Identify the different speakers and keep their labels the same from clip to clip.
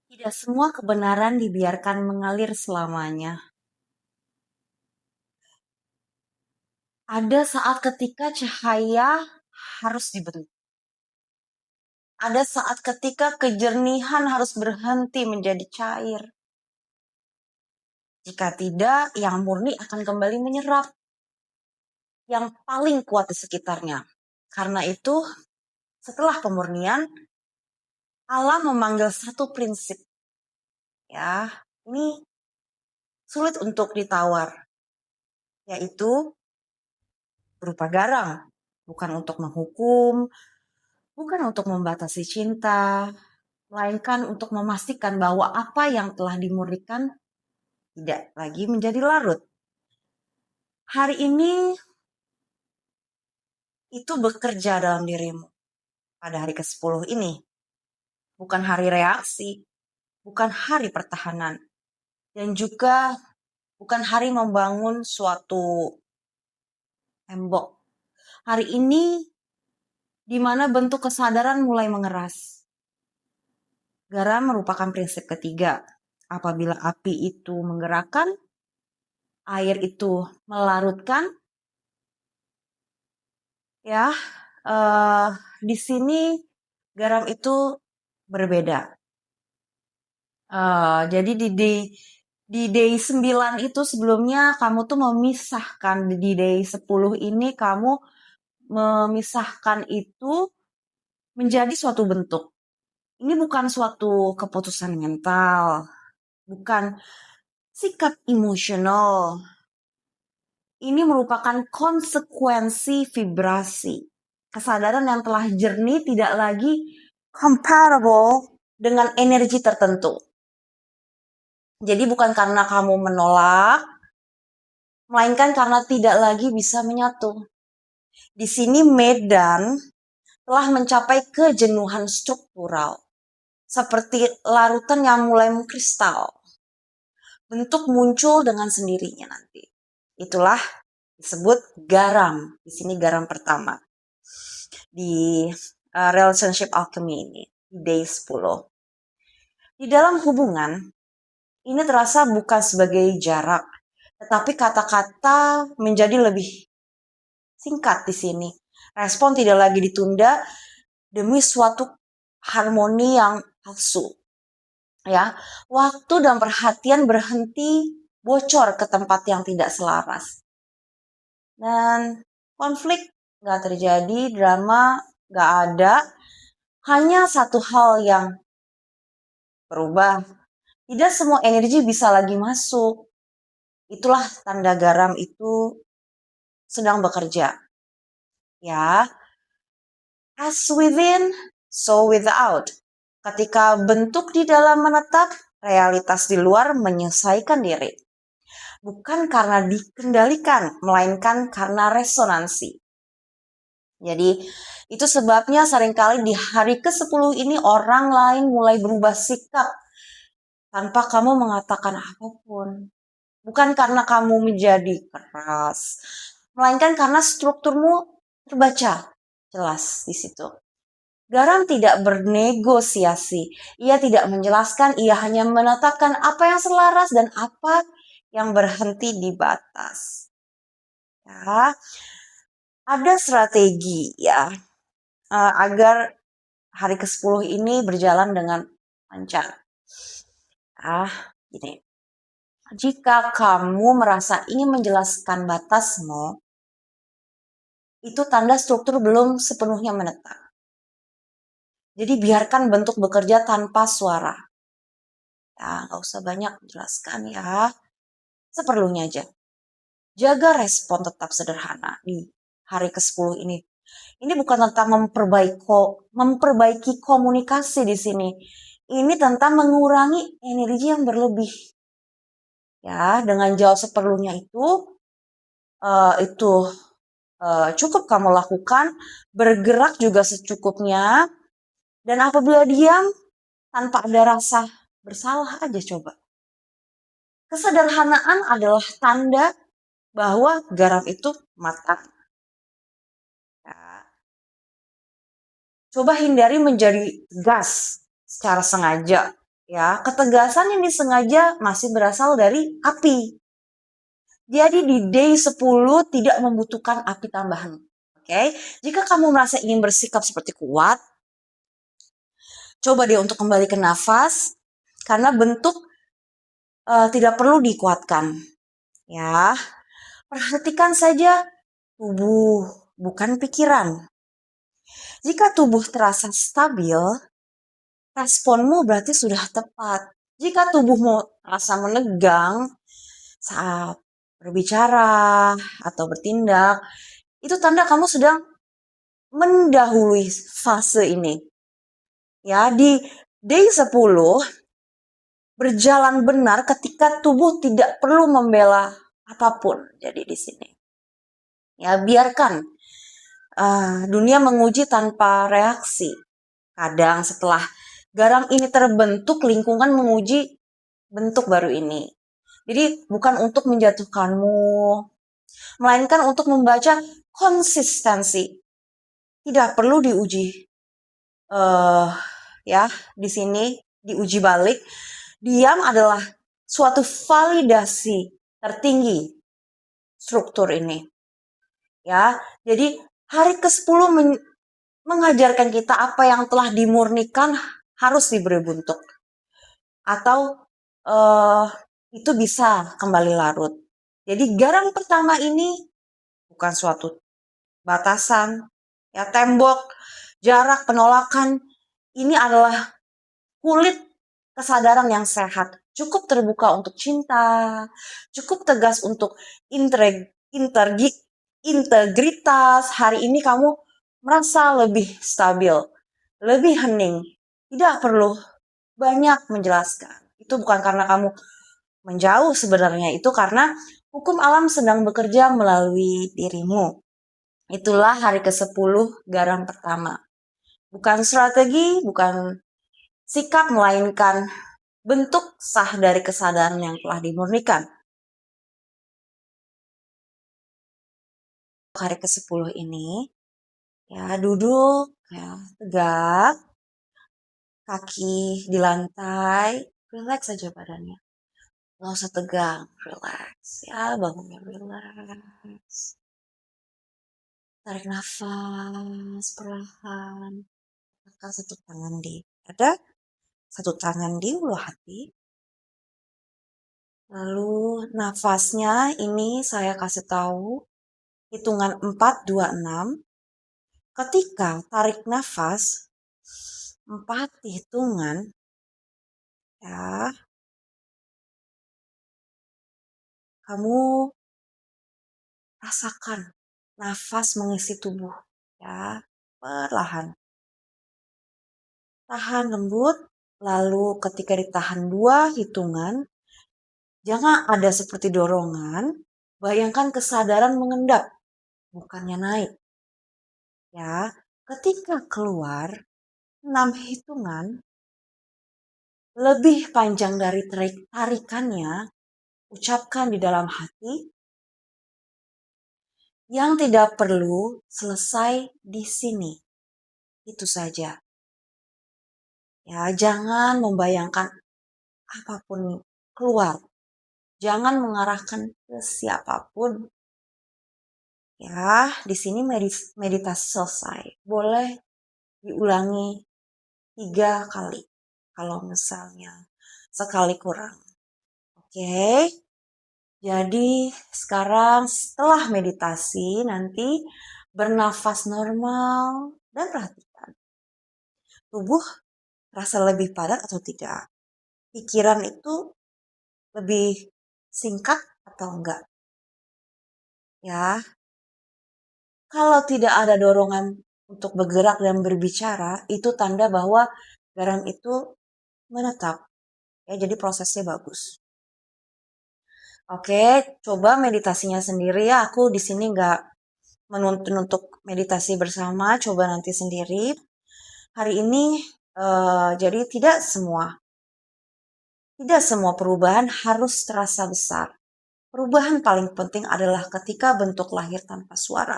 Speaker 1: Tidak semua kebenaran dibiarkan mengalir selamanya. Ada saat ketika cahaya harus dibentuk. Ada saat ketika kejernihan harus berhenti menjadi cair. Jika tidak, yang murni akan kembali menyerap yang paling kuat di sekitarnya. Karena itu, setelah pemurnian, Allah memanggil satu prinsip. Ya, ini sulit untuk ditawar, yaitu berupa garam, bukan untuk menghukum, bukan untuk membatasi cinta, melainkan untuk memastikan bahwa apa yang telah dimurnikan tidak lagi menjadi larut. Hari ini itu bekerja dalam dirimu pada hari ke-10 ini. Bukan hari reaksi, bukan hari pertahanan, dan juga bukan hari membangun suatu tembok. Hari ini di mana bentuk kesadaran mulai mengeras. Garam merupakan prinsip ketiga. Apabila api itu menggerakkan, air itu melarutkan, ya, di sini garam itu berbeda. Jadi di day 9 itu sebelumnya kamu tuh memisahkan, di day 10 ini kamu memisahkan itu menjadi suatu bentuk. Ini bukan suatu keputusan mental, bukan sikap emosional. Ini merupakan konsekuensi vibrasi. Kesadaran yang telah jernih tidak lagi comparable dengan energi tertentu. Jadi bukan karena kamu menolak, melainkan karena tidak lagi bisa menyatu. Di sini Medan telah mencapai kejenuhan struktural, seperti larutan yang mulai mengkristal. Bentuk muncul dengan sendirinya nanti. Itulah disebut garam. Di sini garam pertama. Di relationship alchemy ini, di day 10. Di dalam hubungan, ini terasa bukan sebagai jarak, tetapi kata-kata menjadi lebih singkat di sini. Respon tidak lagi ditunda demi suatu harmoni yang palsu. Ya, waktu dan perhatian berhenti bocor ke tempat yang tidak selaras. Dan konflik nggak terjadi, drama nggak ada. Hanya satu hal yang berubah. Tidak semua energi bisa lagi masuk. Itulah tanda garam itu sedang bekerja. Ya, as within, so without. Ketika bentuk di dalam menetap, realitas di luar menyesuaikan diri. Bukan karena dikendalikan, melainkan karena resonansi. Jadi, itu sebabnya seringkali di hari ke-10 ini orang lain mulai berubah sikap tanpa kamu mengatakan apapun. Bukan karena kamu menjadi keras, melainkan karena strukturmu terbaca jelas di situ. Garam tidak bernegosiasi, ia tidak menjelaskan, ia hanya menetapkan apa yang selaras dan apa yang berhenti di batas. Ya, ada strategi ya agar hari ke-10 ini berjalan dengan lancar. Gini. Jika kamu merasa ingin menjelaskan batasmu, itu tanda struktur belum sepenuhnya menetap. Jadi biarkan bentuk bekerja tanpa suara. Ya, nggak usah banyak menjelaskan ya. Seperlunya aja. Jaga respon tetap sederhana di hari ke-10 ini. Ini bukan tentang memperbaiki komunikasi di sini. Ini tentang mengurangi energi yang berlebih. Ya, dengan jawab seperlunya itu cukup kamu lakukan, bergerak juga secukupnya, dan apabila diam tanpa ada rasa bersalah aja coba. Kesederhanaan adalah tanda bahwa garam itu matang. Ya. Coba hindari menjadi gas secara sengaja. Ya, ketegasan yang disengaja masih berasal dari api. Jadi di day 10 tidak membutuhkan api tambahan. Oke, jika kamu merasa ingin bersikap seperti kuat, coba deh untuk kembali ke nafas, karena bentuk tidak perlu dikuatkan. Ya, perhatikan saja tubuh, bukan pikiran. Jika tubuh terasa stabil, responmu berarti sudah tepat. Jika tubuhmu terasa menegang saat berbicara atau bertindak, itu tanda kamu sedang mendahului fase ini. Ya, di day 10 berjalan benar ketika tubuh tidak perlu membela apapun. Jadi di sini. Ya, biarkan dunia menguji tanpa reaksi. Kadang setelah garam ini terbentuk, lingkungan menguji bentuk baru ini. Jadi bukan untuk menjatuhkanmu, melainkan untuk membaca konsistensi. Tidak perlu diuji. Ya, di sini diuji balik. Diam adalah suatu validasi tertinggi struktur ini. Ya, jadi hari ke-10 mengajarkan kita apa yang telah dimurnikan harus diberi bentuk. Atau itu bisa kembali larut. Jadi garam pertama ini bukan suatu batasan, ya tembok, jarak, penolakan. Ini adalah kulit kesadaran yang sehat. Cukup terbuka untuk cinta, cukup tegas untuk integritas. Hari ini kamu merasa lebih stabil, lebih hening. Tidak perlu banyak menjelaskan. Itu bukan karena kamu menjauh sebenarnya, itu karena hukum alam sedang bekerja melalui dirimu. Itulah hari ke-10 garam pertama. Bukan strategi, bukan sikap, melainkan bentuk sah dari kesadaran yang telah dimurnikan. Hari ke-10 ini, ya duduk, ya tegak, kaki di lantai, relax saja badannya. Nggak usah tegang, relax. Ya, bangunnya relax. Tarik nafas perlahan. Angkat satu tangan di dada, satu tangan di ulu hati. Lalu nafasnya ini saya kasih tahu hitungan 4, 2, 6. Ketika tarik nafas 4 hitungan, ya, kamu rasakan nafas mengisi tubuh, ya, perlahan. Tahan lembut, lalu ketika ditahan 2 hitungan, jangan ada seperti dorongan, bayangkan kesadaran mengendap, bukannya naik. Ya, ketika keluar 6 hitungan, lebih panjang dari tarikannya, ucapkan di dalam hati, yang tidak perlu selesai di sini. Itu saja. Ya, jangan membayangkan apapun keluar. Jangan mengarahkan ke siapapun. Ya, di sini meditasi selesai. Boleh diulangi 3 kali. Kalau misalnya sekali kurang. Oke. Jadi sekarang setelah meditasi nanti bernafas normal dan perhatikan. Tubuh rasa lebih padat atau tidak? Pikiran itu lebih singkat atau enggak? Ya, kalau tidak ada dorongan untuk bergerak dan berbicara, itu tanda bahwa garam itu menetap. Ya, jadi prosesnya bagus. Oke, coba meditasinya sendiri ya. Aku di sini nggak menuntun untuk meditasi bersama. Coba nanti sendiri. Hari ini, jadi tidak semua perubahan harus terasa besar. Perubahan paling penting adalah ketika bentuk lahir tanpa suara.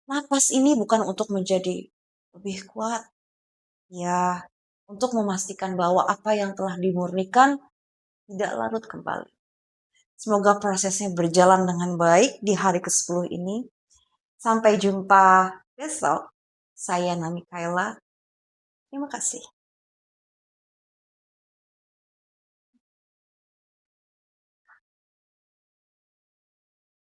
Speaker 1: Napas ini bukan untuk menjadi lebih kuat. Ya, untuk memastikan bahwa apa yang telah dimurnikan tidak larut kembali. Semoga prosesnya berjalan dengan baik di hari ke-10 ini. Sampai jumpa besok. Saya Nami Kaila. Terima kasih.